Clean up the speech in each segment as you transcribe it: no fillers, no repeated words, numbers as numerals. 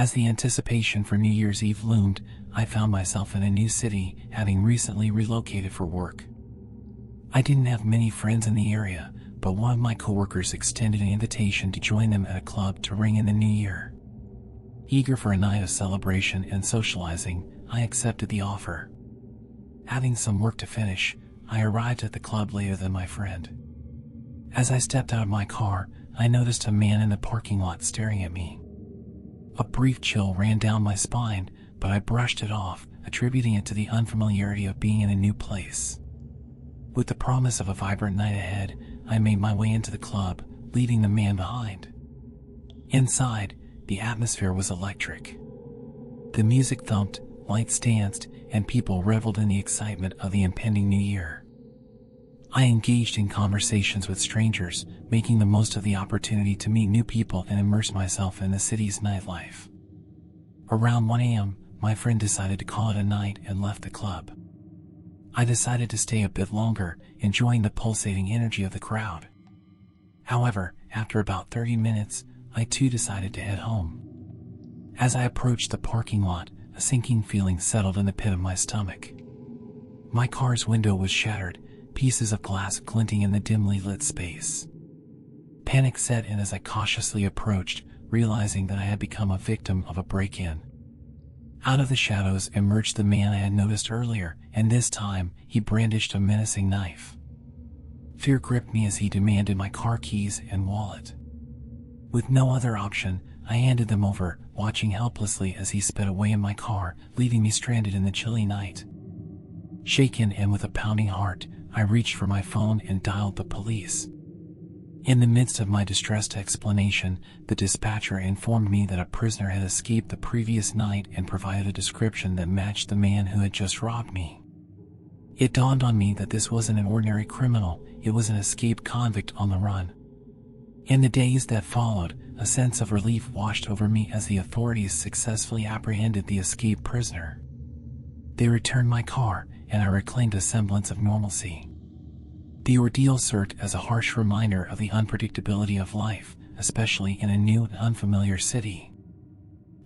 As the anticipation for New Year's Eve loomed, I found myself in a new city, having recently relocated for work. I didn't have many friends in the area, but one of my coworkers extended an invitation to join them at a club to ring in the new year. Eager for a night of celebration and socializing, I accepted the offer. Having some work to finish, I arrived at the club later than my friend. As I stepped out of my car, I noticed a man in the parking lot staring at me. A brief chill ran down my spine, but I brushed it off, attributing it to the unfamiliarity of being in a new place. With the promise of a vibrant night ahead, I made my way into the club, leaving the man behind. Inside, the atmosphere was electric. The music thumped, lights danced, and people reveled in the excitement of the impending new year. I engaged in conversations with strangers, making the most of the opportunity to meet new people and immerse myself in the city's nightlife. Around 1 a.m., my friend decided to call it a night and left the club. I decided to stay a bit longer, enjoying the pulsating energy of the crowd. However, after about 30 minutes, I too decided to head home. As I approached the parking lot, a sinking feeling settled in the pit of my stomach. My car's window was shattered, pieces of glass glinting in the dimly lit space. Panic set in as I cautiously approached, realizing that I had become a victim of a break-in. Out of the shadows emerged the man I had noticed earlier, and this time, he brandished a menacing knife. Fear gripped me as he demanded my car keys and wallet. With no other option, I handed them over, watching helplessly as he sped away in my car, leaving me stranded in the chilly night. Shaken and with a pounding heart, I reached for my phone and dialed the police. In the midst of my distressed explanation, the dispatcher informed me that a prisoner had escaped the previous night and provided a description that matched the man who had just robbed me. It dawned on me that this wasn't an ordinary criminal, it was an escaped convict on the run. In the days that followed, a sense of relief washed over me as the authorities successfully apprehended the escaped prisoner. They returned my car, and I reclaimed a semblance of normalcy. The ordeal served as a harsh reminder of the unpredictability of life, especially in a new and unfamiliar city.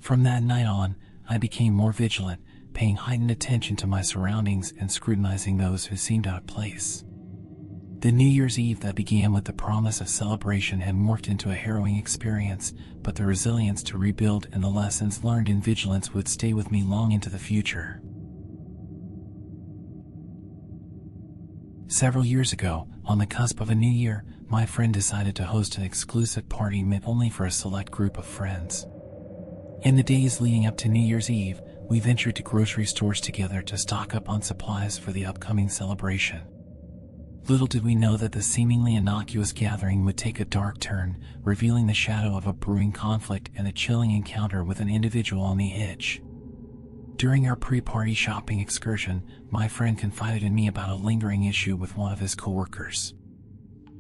From that night on, I became more vigilant, paying heightened attention to my surroundings and scrutinizing those who seemed out of place. The New Year's Eve that began with the promise of celebration had morphed into a harrowing experience, but the resilience to rebuild and the lessons learned in vigilance would stay with me long into the future. Several years ago, on the cusp of a new year, my friend decided to host an exclusive party meant only for a select group of friends. In the days leading up to New Year's Eve, we ventured to grocery stores together to stock up on supplies for the upcoming celebration. Little did we know that the seemingly innocuous gathering would take a dark turn, revealing the shadow of a brewing conflict and a chilling encounter with an individual on the edge. During our pre-party shopping excursion, my friend confided in me about a lingering issue with one of his coworkers.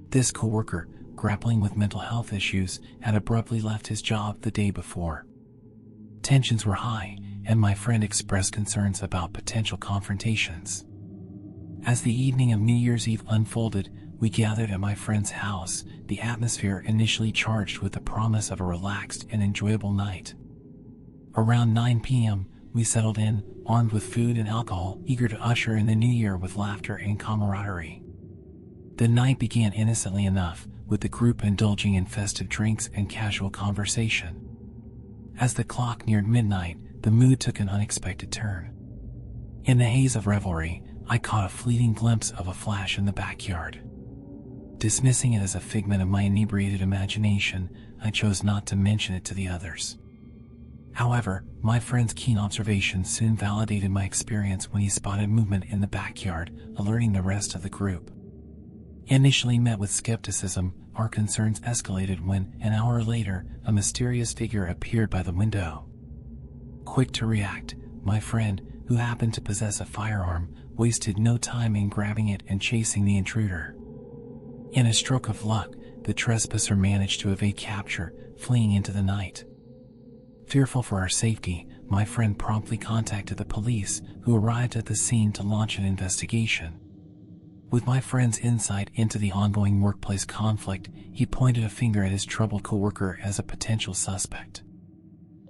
This coworker, grappling with mental health issues, had abruptly left his job the day before. Tensions were high, and my friend expressed concerns about potential confrontations. As the evening of New Year's Eve unfolded, we gathered at my friend's house, the atmosphere initially charged with the promise of a relaxed and enjoyable night. Around 9 p.m., we settled in, armed with food and alcohol, eager to usher in the new year with laughter and camaraderie. The night began innocently enough, with the group indulging in festive drinks and casual conversation. As the clock neared midnight, the mood took an unexpected turn. In the haze of revelry, I caught a fleeting glimpse of a flash in the backyard. Dismissing it as a figment of my inebriated imagination, I chose not to mention it to the others. However, my friend's keen observation soon validated my experience when he spotted movement in the backyard, alerting the rest of the group. Initially met with skepticism, our concerns escalated when, an hour later, a mysterious figure appeared by the window. Quick to react, my friend, who happened to possess a firearm, wasted no time in grabbing it and chasing the intruder. In a stroke of luck, the trespasser managed to evade capture, fleeing into the night. Fearful for our safety, my friend promptly contacted the police, who arrived at the scene to launch an investigation. With my friend's insight into the ongoing workplace conflict, he pointed a finger at his troubled coworker as a potential suspect.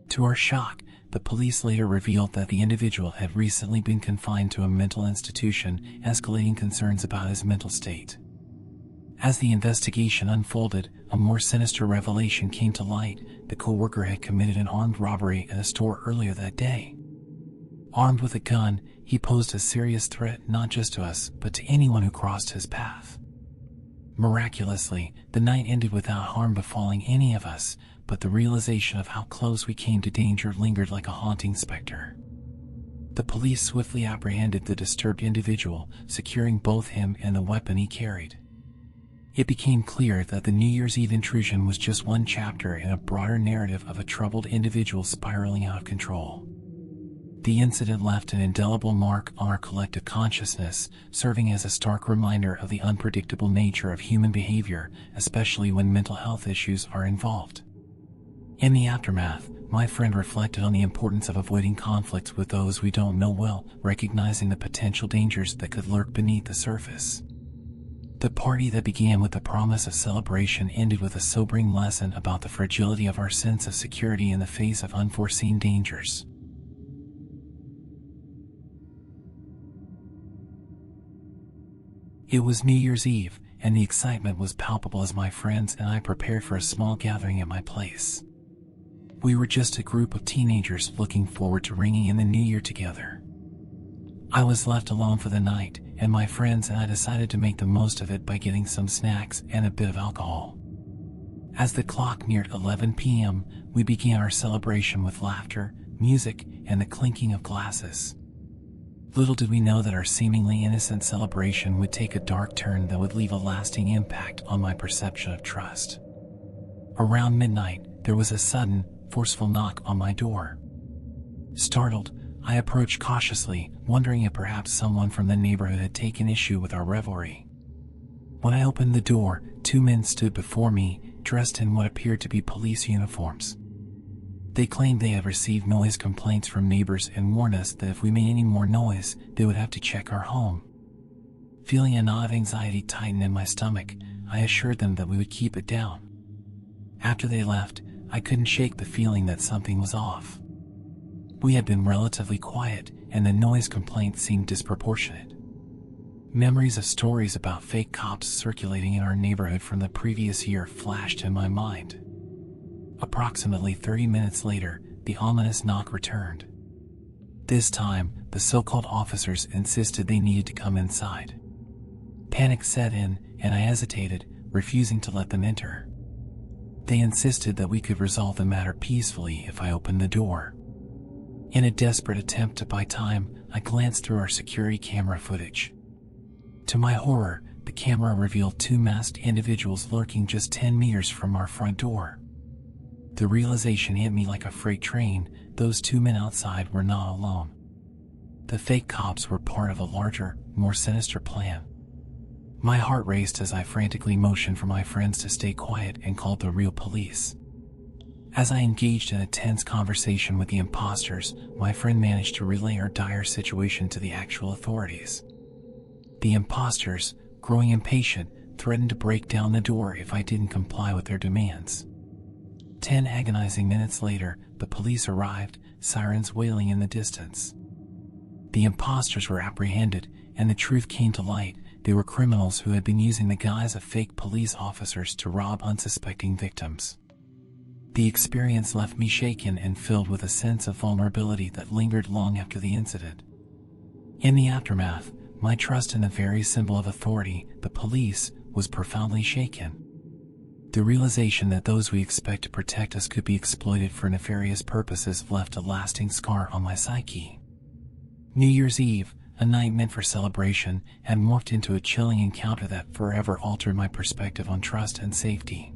To our shock, the police later revealed that the individual had recently been confined to a mental institution, escalating concerns about his mental state. As the investigation unfolded, a more sinister revelation came to light. The co-worker had committed an armed robbery at a store earlier that day. Armed with a gun, he posed a serious threat not just to us, but to anyone who crossed his path. Miraculously, the night ended without harm befalling any of us, but the realization of how close we came to danger lingered like a haunting specter. The police swiftly apprehended the disturbed individual, securing both him and the weapon he carried. It became clear that the New Year's Eve intrusion was just one chapter in a broader narrative of a troubled individual spiraling out of control. The incident left an indelible mark on our collective consciousness, serving as a stark reminder of the unpredictable nature of human behavior, especially when mental health issues are involved. In the aftermath, my friend reflected on the importance of avoiding conflicts with those we don't know well, recognizing the potential dangers that could lurk beneath the surface. The party that began with the promise of celebration ended with a sobering lesson about the fragility of our sense of security in the face of unforeseen dangers. It was New Year's Eve, and the excitement was palpable as my friends and I prepared for a small gathering at my place. We were just a group of teenagers looking forward to ringing in the new year together. I was left alone for the night, and my friends and I decided to make the most of it by getting some snacks and a bit of alcohol. As the clock neared 11 p.m., we began our celebration with laughter, music, and the clinking of glasses. Little did we know that our seemingly innocent celebration would take a dark turn that would leave a lasting impact on my perception of trust. Around midnight, there was a sudden, forceful knock on my door. Startled, I approached cautiously, wondering if perhaps someone from the neighborhood had taken issue with our revelry. When I opened the door, two men stood before me, dressed in what appeared to be police uniforms. They claimed they had received noise complaints from neighbors and warned us that if we made any more noise, they would have to check our home. Feeling a knot of anxiety tighten in my stomach, I assured them that we would keep it down. After they left, I couldn't shake the feeling that something was off. We had been relatively quiet, and the noise complaints seemed disproportionate. Memories of stories about fake cops circulating in our neighborhood from the previous year flashed in my mind. Approximately 30 minutes later, the ominous knock returned. This time, the so-called officers insisted they needed to come inside. Panic set in, and I hesitated, refusing to let them enter. They insisted that we could resolve the matter peacefully if I opened the door. In a desperate attempt to buy time, I glanced through our security camera footage. To my horror, the camera revealed two masked individuals lurking just 10 meters from our front door. The realization hit me like a freight train. Those two men outside were not alone. The fake cops were part of a larger, more sinister plan. My heart raced as I frantically motioned for my friends to stay quiet and called the real police. As I engaged in a tense conversation with the imposters, my friend managed to relay our dire situation to the actual authorities. The imposters, growing impatient, threatened to break down the door if I didn't comply with their demands. 10 agonizing minutes later, the police arrived, sirens wailing in the distance. The imposters were apprehended, and the truth came to light. They were criminals who had been using the guise of fake police officers to rob unsuspecting victims. The experience left me shaken and filled with a sense of vulnerability that lingered long after the incident. In the aftermath, my trust in the very symbol of authority, the police, was profoundly shaken. The realization that those we expect to protect us could be exploited for nefarious purposes left a lasting scar on my psyche. New Year's Eve, a night meant for celebration, had morphed into a chilling encounter that forever altered my perspective on trust and safety.